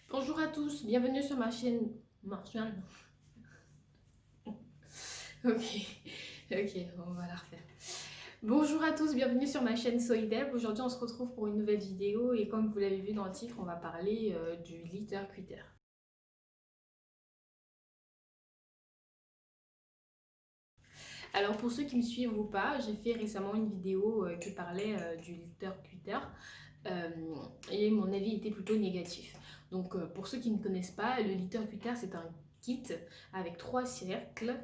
Bonjour à tous, bienvenue sur ma chaîne. Martial. Ok, ok, on va la refaire. Bonjour à tous, bienvenue sur ma chaîne Soideb. Aujourd'hui, on se retrouve pour une nouvelle vidéo et comme vous l'avez vu dans le titre, on va parler du litter quitter. Alors pour ceux qui me suivent ou pas, j'ai fait récemment une vidéo qui parlait du litter quitter euh, et mon avis était plutôt négatif. Donc pour ceux qui ne connaissent pas, le litter quitter c'est un kit avec trois cercles.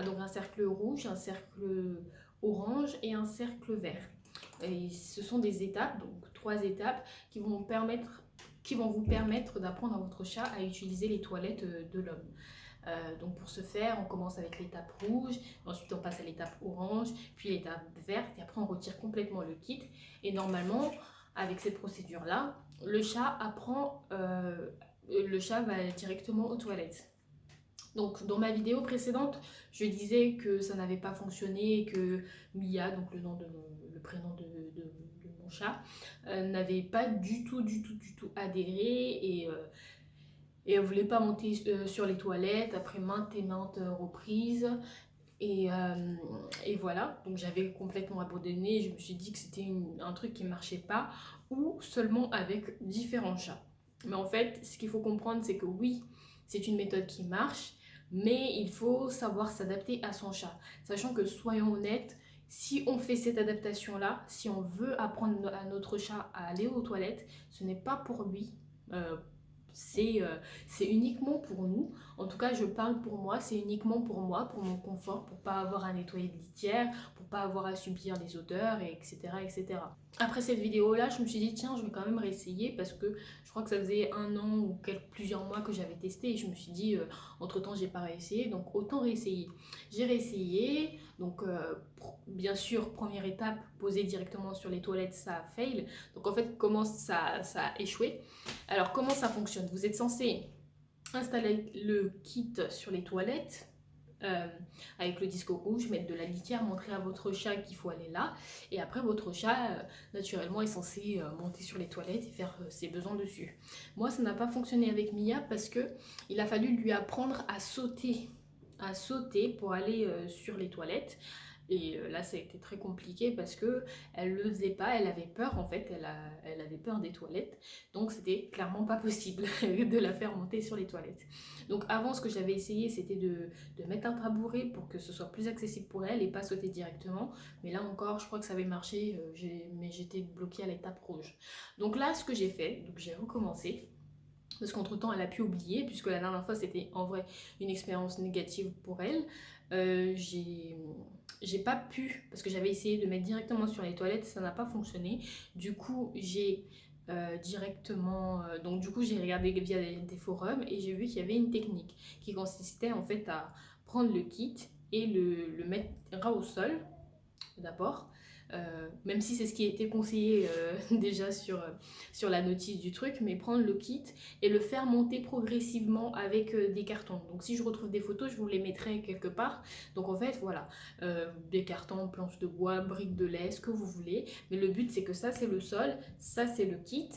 Donc un cercle rouge, un cercle orange et un cercle vert. Et ce sont des étapes, donc trois étapes qui vont vous permettre d'apprendre à votre chat à utiliser les toilettes de l'homme. Donc pour ce faire, on commence avec l'étape rouge, ensuite on passe à l'étape orange, puis l'étape verte, et après on retire complètement le kit. Et normalement, avec cette procédure-là, le chat va directement aux toilettes. Donc dans ma vidéo précédente, je disais que ça n'avait pas fonctionné, que Mia, donc le prénom de mon chat, n'avait pas du tout adhéré et elle voulait pas monter sur les toilettes après maintes et maintes reprises. Et, euh, et voilà, donc j'avais complètement abandonné. Je me suis dit que c'était un truc qui ne marchait pas ou seulement avec différents chats. Mais en fait, ce qu'il faut comprendre, c'est que oui, c'est une méthode qui marche, mais il faut savoir s'adapter à son chat. Sachant que, soyons honnêtes, si on fait cette adaptation-là, si on veut apprendre à notre chat à aller aux toilettes, ce n'est pas pour lui. euh, c'est uniquement pour nous. En tout cas, je parle pour moi, c'est uniquement pour moi, pour mon confort, pour pas avoir à nettoyer de litière, pour pas avoir à subir les odeurs, et etc., etc. Après cette vidéo-là, je me suis dit, tiens, je vais quand même réessayer parce que je crois que ça faisait un an ou plusieurs mois que j'avais testé et je me suis dit, entre-temps, j'ai pas réessayé, donc autant réessayer. J'ai réessayé, donc bien sûr, première étape, poser directement sur les toilettes, ça a fail. Donc en fait, comment ça a échoué? Alors comment ça fonctionne? Vous êtes censé installer le kit sur les toilettes euh, avec le disque rouge, mettre de la litière, montrer à votre chat qu'il faut aller là. Et après, votre chat, naturellement, est censé monter sur les toilettes et faire ses besoins dessus. Moi, ça n'a pas fonctionné avec Mia parce que il a fallu lui apprendre à sauter pour aller sur les toilettes. Et là, ça a été très compliqué parce que elle le faisait pas, elle avait peur en fait, elle avait peur des toilettes. Donc, c'était clairement pas possible de la faire monter sur les toilettes. Donc, avant, ce que j'avais essayé, c'était de mettre un tabouret pour que ce soit plus accessible pour elle et pas sauter directement. Mais là encore, je crois que ça avait marché, mais j'étais bloquée à l'étape rouge. Donc là, ce que j'ai fait, donc j'ai recommencé. Parce qu'entre-temps, elle a pu oublier, puisque la dernière fois, c'était en vrai une expérience négative pour elle. Euh, j'ai j'ai pas pu, parce que j'avais essayé de mettre directement sur les toilettes, ça n'a pas fonctionné. Du coup, j'ai donc du coup, j'ai regardé via des forums et j'ai vu qu'il y avait une technique qui consistait en fait à prendre le kit et le mettre au sol d'abord. Même si c'est ce qui a été conseillé déjà sur la notice du truc, mais prendre le kit et le faire monter progressivement avec des cartons. Donc si je retrouve des photos, je vous les mettrai quelque part. Donc en fait, voilà, des cartons, planches de bois, briques de lait, ce que vous voulez. Mais le but, c'est que ça, c'est le sol, ça, c'est le kit.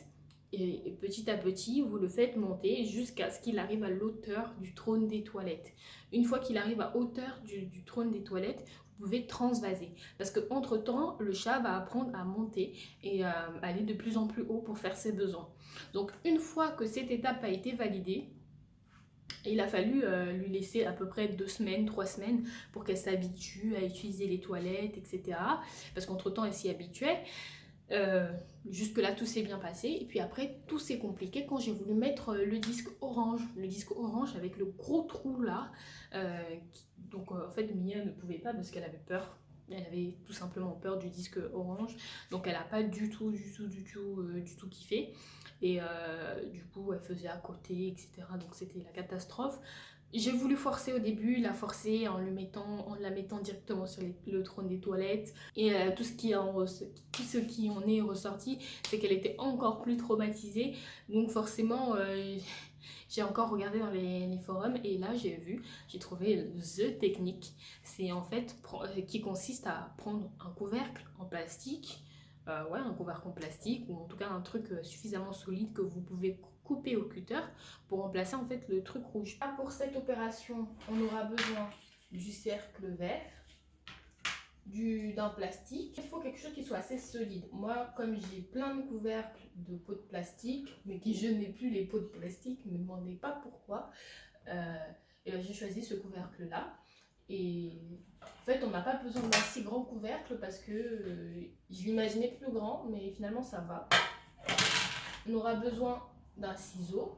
Et petit à petit, vous le faites monter jusqu'à ce qu'il arrive à l'auteur du trône des toilettes. Une fois qu'il arrive à hauteur du trône des toilettes, vous pouvez transvaser. Parce qu'entre-temps, le chat va apprendre à monter et à aller de plus en plus haut pour faire ses besoins. Donc une fois que cette étape a été validée, il a fallu lui laisser à peu près 2 semaines, 3 semaines pour qu'elle s'habitue à utiliser les toilettes, etc. Parce qu'entre-temps, elle s'y habituait. Euh, Jusque-là, tout s'est bien passé. Et puis après, tout s'est compliqué quand j'ai voulu mettre le disque orange. Le disque orange avec le gros trou là. Donc en fait, Mia ne pouvait pas parce qu'elle avait peur. Elle avait tout simplement peur du disque orange. Donc elle n'a pas du tout kiffé. Et du coup, elle faisait à côté, etc. Donc c'était la catastrophe. J'ai voulu forcer au début, la forcer en la mettant directement sur le trône des toilettes. Et tout ce qui en est ressorti, c'est qu'elle était encore plus traumatisée. Donc forcément, j'ai encore regardé dans les forums et là j'ai trouvé the technique. C'est en fait qui consiste à prendre un couvercle en plastique, ouais, un couvercle en plastique ou en tout cas un truc suffisamment solide que vous pouvez couper au cutter pour remplacer en fait le truc rouge. Pour cette opération, on aura besoin du cercle vert, d'un plastique. Il faut quelque chose qui soit assez solide. Moi, comme j'ai plein de couvercles de pots de plastique, mais que je n'ai plus les pots de plastique, ne me demandez pas pourquoi, et ben, j'ai choisi ce couvercle-là. Et en fait, on n'a pas besoin d'un si grand couvercle parce que je l'imaginais plus grand, mais finalement ça va. On aura besoin d'un ciseau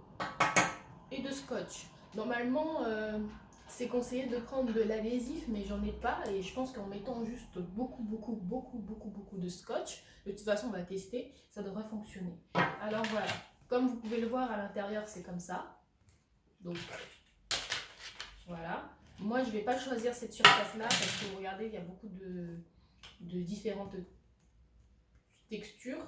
et de scotch. Normalement, c'est conseillé de prendre de l'adhésif, mais j'en ai pas et je pense qu'en mettant juste beaucoup de scotch, de toute façon on va tester, ça devrait fonctionner. Alors voilà, comme vous pouvez le voir à l'intérieur, c'est comme ça. Donc voilà. Moi, je ne vais pas choisir cette surface-là parce que regardez, il y a beaucoup de différentes textures.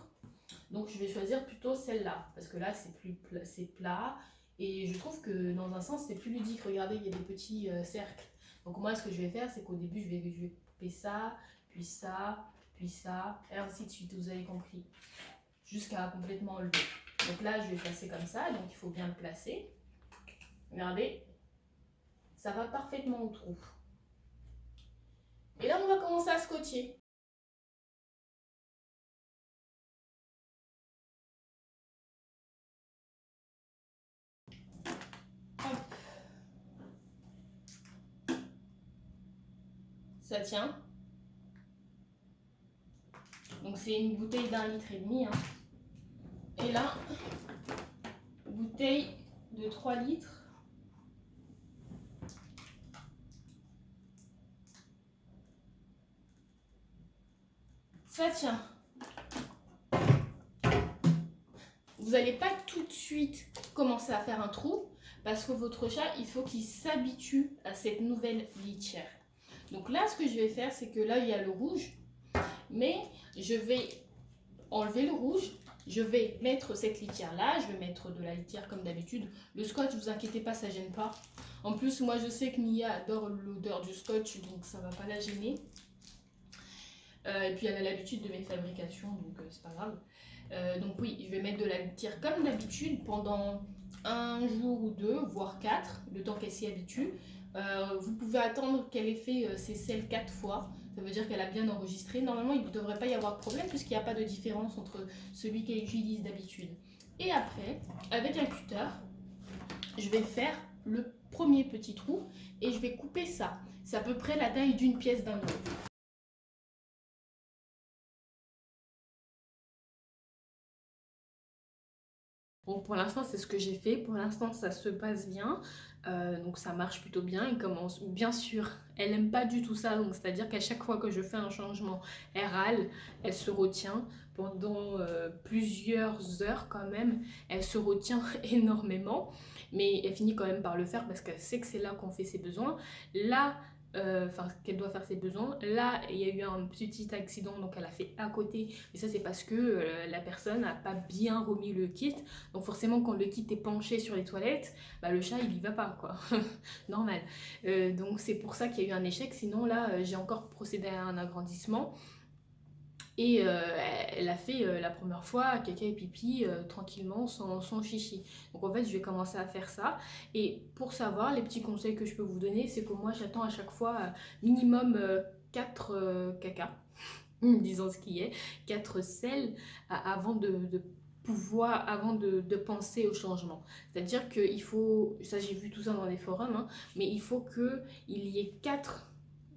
Donc, je vais choisir plutôt celle-là parce que là, c'est plat. Et je trouve que dans un sens, c'est plus ludique. Regardez, il y a des petits cercles. Donc, moi, ce que je vais faire, c'est qu'au début, je vais couper ça, puis ça, puis ça, et ainsi de suite. Vous avez compris. Jusqu'à complètement enlever. Donc là, je vais placer comme ça. Donc, il faut bien le placer. Regardez. Ça va parfaitement au trou. Et là, on va commencer à scotcher. Hop. Ça tient. Donc c'est une bouteille d'1,5 litre. Hein. Et là, bouteille de 3 litres. Ça tient. Vous n'allez pas tout de suite commencer à faire un trou parce que votre chat, il faut qu'il s'habitue à cette nouvelle litière. Donc là, ce que je vais faire, c'est que là, il y a le rouge, mais je vais enlever le rouge. Je vais mettre cette litière là, je vais mettre de la litière comme d'habitude. Le scotch, vous inquiétez pas, ça gêne pas. En plus, moi je sais que Mia adore l'odeur du scotch, donc ça va pas la gêner. Et puis elle a l'habitude de mes fabrications, donc c'est pas grave. Donc oui, je vais mettre de la litière comme d'habitude pendant un jour ou deux, voire 4, le temps qu'elle s'y habitue. Vous pouvez attendre qu'elle ait fait ses selles 4 fois. Ça veut dire qu'elle a bien enregistré. Normalement, il ne devrait pas y avoir de problème puisqu'il n'y a pas de différence entre celui qu'elle utilise d'habitude. Et après, avec un cutter, je vais faire le premier petit trou et je vais couper ça. C'est à peu près la taille d'une pièce d'un euro. Bon, pour l'instant, c'est ce que j'ai fait. Pour l'instant, ça se passe bien. Donc, ça marche plutôt bien. Il commence, bien sûr, elle n'aime pas du tout ça. Donc, c'est-à-dire qu'à chaque fois que je fais un changement, elle râle, elle se retient pendant plusieurs heures quand même. Elle se retient énormément. Mais elle finit quand même par le faire parce qu'elle sait que c'est là qu'on fait ses besoins. Là, qu'elle doit faire ses besoins. Là, il y a eu un petit accident, donc elle a fait à côté. Et ça, c'est parce que la personne n'a pas bien remis le kit. Donc forcément, quand le kit est penché sur les toilettes, bah, le chat, il y va pas, quoi. Normal. Donc c'est pour ça qu'il y a eu un échec. Sinon, là, j'ai encore procédé à un agrandissement. Et elle a fait la première fois caca et pipi tranquillement sans chichi. Donc en fait je vais commencer à faire ça. Et pour savoir, les petits conseils que je peux vous donner, c'est que moi j'attends à chaque fois minimum 4 caca, disons ce qui est, 4 selles avant de pouvoir, avant de penser au changement. C'est-à-dire qu'il faut, ça j'ai vu tout ça dans les forums, hein, mais il faut qu'il y ait 4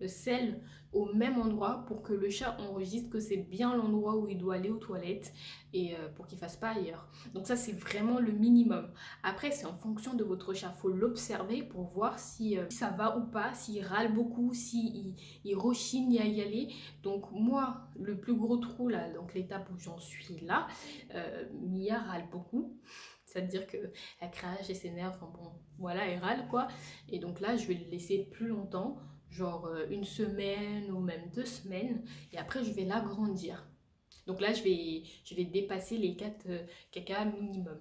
selles au même endroit pour que le chat enregistre que c'est bien l'endroit où il doit aller aux toilettes et pour qu'il fasse pas ailleurs. Donc ça c'est vraiment le minimum. Après c'est en fonction de votre chat, faut l'observer pour voir si ça va ou pas, s'il râle beaucoup, s'il rechigne à y aller. Donc moi le plus gros trou là, donc l'étape où j'en suis là, Mia râle beaucoup. C'est-à-dire qu'elle crache et s'énerve, enfin bon, voilà, elle râle quoi. Et donc là, je vais le laisser plus longtemps, genre une semaine ou même 2 semaines. Et après, je vais l'agrandir. Donc là, je vais dépasser les 4 caca minimum.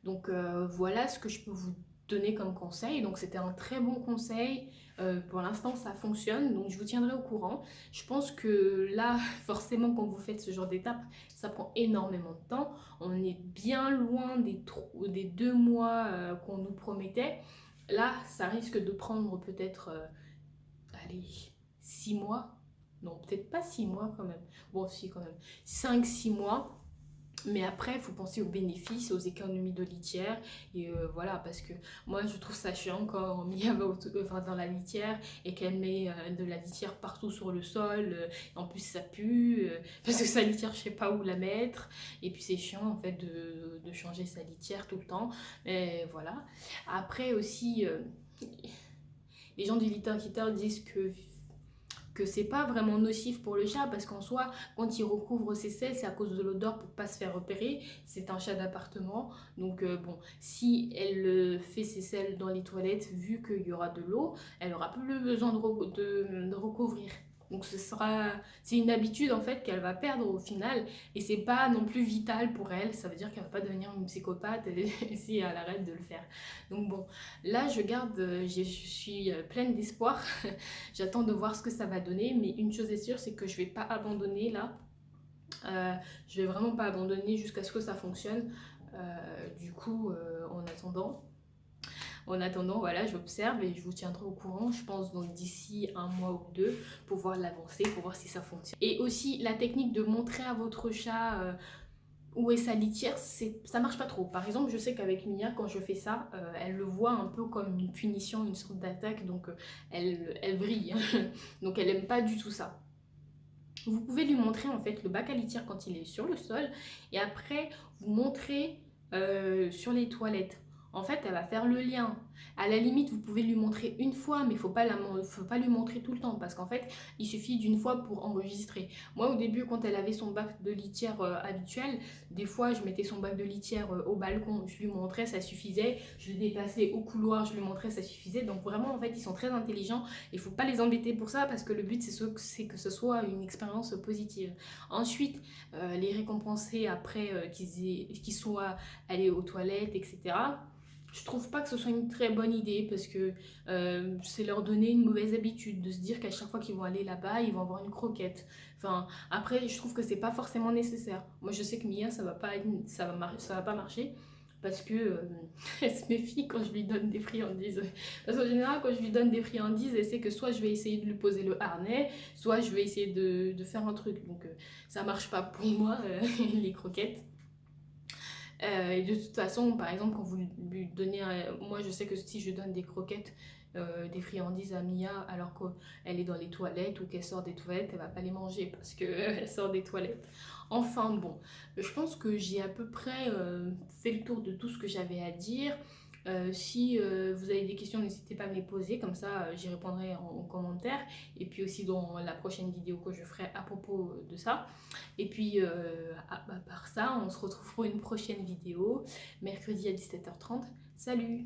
Donc voilà ce que je peux vous donner comme conseil. Donc c'était un très bon conseil. Pour l'instant, ça fonctionne, donc je vous tiendrai au courant. Je pense que là, forcément, quand vous faites ce genre d'étape, ça prend énormément de temps. On est bien loin des 2 mois qu'on nous promettait. Là, ça risque de prendre peut-être, allez, 6 mois. Non, peut-être pas 6 mois quand même. Bon, si, quand même. 5 6 mois. Mais après, il faut penser aux bénéfices, aux économies de litière. Et voilà, parce que moi, je trouve ça chiant quand Mia va enfin, dans la litière et qu'elle met de la litière partout sur le sol. En plus, ça pue, parce que sa litière, je sais pas où la mettre. Et puis, c'est chiant, en fait, de changer sa litière tout le temps. Mais voilà. Après aussi, les gens du Litter Kitter disent que c'est pas vraiment nocif pour le chat parce qu'en soi, quand il recouvre ses selles, c'est à cause de l'odeur pour pas se faire repérer. C'est un chat d'appartement. Donc, bon, si elle fait ses selles dans les toilettes, vu qu'il y aura de l'eau, elle aura plus besoin de recouvrir. Donc c'est une habitude en fait qu'elle va perdre au final et c'est pas non plus vital pour elle. Ça veut dire qu'elle va pas devenir une psychopathe si elle arrête de le faire. Donc bon, là je suis pleine d'espoir. J'attends de voir ce que ça va donner, mais une chose est sûre, c'est que je vais pas abandonner là. Je vais vraiment pas abandonner jusqu'à ce que ça fonctionne. Du coup, en attendant, voilà, j'observe et je vous tiendrai au courant, je pense, donc d'ici 1 mois ou 2, pour voir l'avancée, pour voir si ça fonctionne. Et aussi, la technique de montrer à votre chat où est sa litière, ça marche pas trop. Par exemple, je sais qu'avec Mia, quand je fais ça, elle le voit un peu comme une punition, une sorte d'attaque, donc elle vrille. Donc elle aime pas du tout ça. Vous pouvez lui montrer en fait le bac à litière quand il est sur le sol et après vous montrez sur les toilettes. En fait, elle va faire le lien. À la limite, vous pouvez lui montrer une fois, mais faut pas lui montrer tout le temps parce qu'en fait, il suffit d'une fois pour enregistrer. Moi, au début, quand elle avait son bac de litière habituel, des fois, je mettais son bac de litière au balcon, je lui montrais, ça suffisait. Je le déplaçais au couloir, je lui montrais, ça suffisait. Donc vraiment, en fait, ils sont très intelligents. Il faut pas les embêter pour ça parce que le but c'est que ce soit une expérience positive. Ensuite, les récompenser après qu'ils soient allés aux toilettes, etc. Je trouve pas que ce soit une très bonne idée parce que c'est leur donner une mauvaise habitude de se dire qu'à chaque fois qu'ils vont aller là-bas, ils vont avoir une croquette. Enfin, après, je trouve que c'est pas forcément nécessaire. Moi, je sais que Mia, ça va pas marcher parce que elle se méfie quand je lui donne des friandises. Parce qu'en général, quand je lui donne des friandises, elle sait que soit je vais essayer de lui poser le harnais, soit je vais essayer de faire un truc. Donc ça marche pas pour moi, les croquettes. Et de toute façon, par exemple, quand vous lui donnez moi je sais que si je donne des croquettes, des friandises à Mia alors qu'elle est dans les toilettes ou qu'elle sort des toilettes, elle va pas les manger parce qu'elle sort des toilettes. Enfin bon, je pense que j'ai à peu près fait le tour de tout ce que j'avais à dire. Si vous avez des questions, n'hésitez pas à me les poser, comme ça j'y répondrai en commentaire. Et puis aussi dans la prochaine vidéo que je ferai à propos de ça. Et puis, à part ça, on se retrouve pour une prochaine vidéo, mercredi à 17h30. Salut!